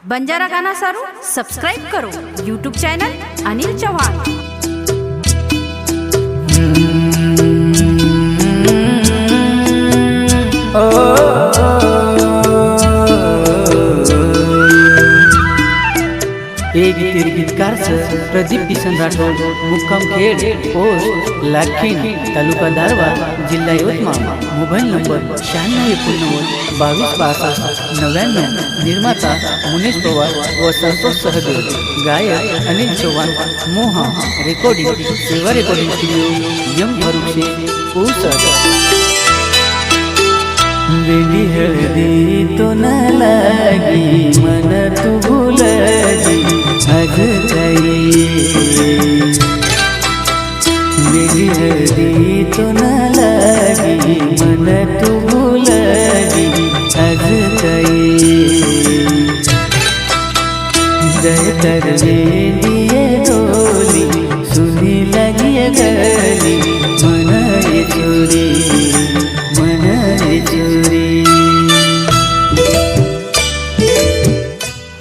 બંજારા ગાના સારું સબસ્ક્રાઇબ કરો YouTube channel Anil Chauhan. एक गीतकार प्रदीप किसन राठोड, मुक्काम खेड, पोस्ट लाखीन, तालुका दारवा, जिल्हा यवतमाळ। Mobile number 9689226299। निर्माता मुनेश पवार व संतोष सहदेव। गायक अनिल चौहान। मोहा रेकॉर्डिंग सेवा रेकॉर्डिंग स्टुडिओ यम फारुख शेख पोसट। बेली हळदी तो न लागी मन तू भूलगी आज काही। बेली हळदी तो न लागी मन तू भूलगी आज काही। जय कर दिए डोली सुनी लगी गली मन चोरी मन चोरी।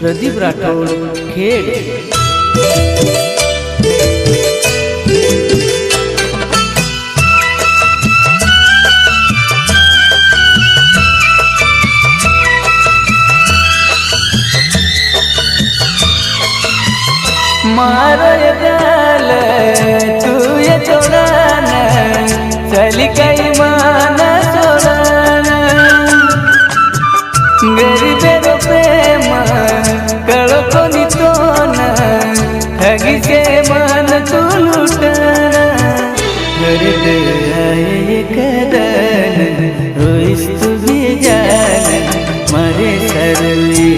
प्रदीप राठोड खेड। मारो ये गाल तू ये छोड़ान चली कई मान छोड़ान। गरीबेरो प्रेम कळो कोणी तो न ठगी से मन तू लुटाना। गरीब आए कदन रोइस तू भी जान मारे सरली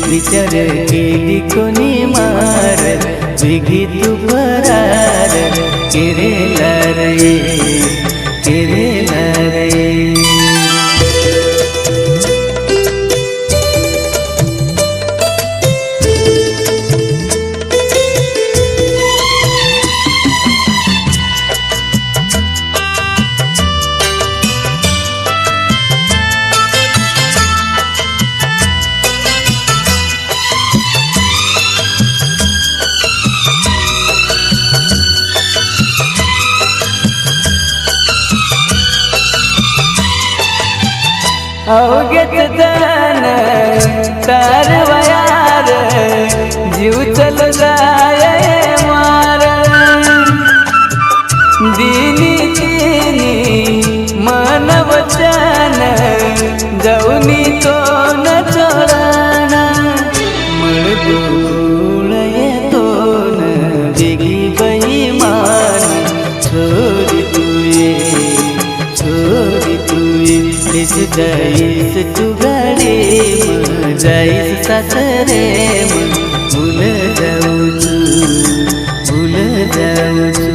विचार केली कोणी मार वेगी तू फरार केरेला रे केरेला रे। अवघेत जान तार वयार जीव चल जाय मार। दिनी तिनी मन वचन जाऊनी तो न छोडाना। मळगुळ येतो न वेगी बैमान छोरी तुये छोरी तुये। जाईस तू गाडी जाईस सासरे भूल जाऊ तू भूल जाऊ तू।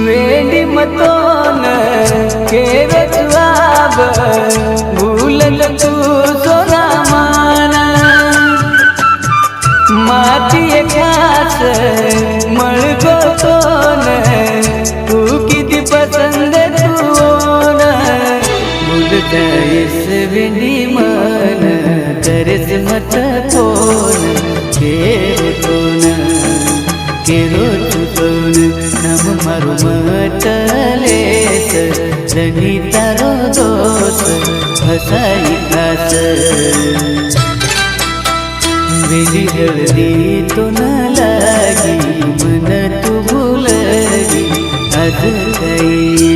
वेडी मतोन केर जवाब भूलल तू सोना माना। माती खास मळगो तोन तू किती पसंद तू न भूल जाईस वेडी मन करेस मत फोन केरो तोन केरो चुकवण नम मारू म्हटलेस जनी तारो दोष हसाई खास। वेली हळदी तो न लागी मन तू भूलगी आज काही।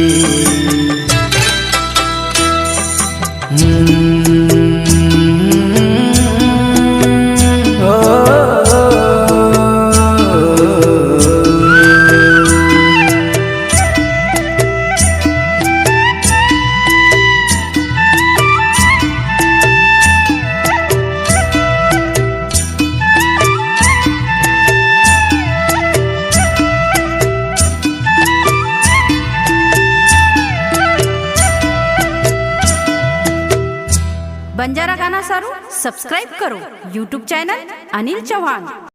બંજારા ગાના સારું સબસ્ક્રાઇબ કરો યુટ્યુબ ચેનલ અનિલ ચૌહાણ।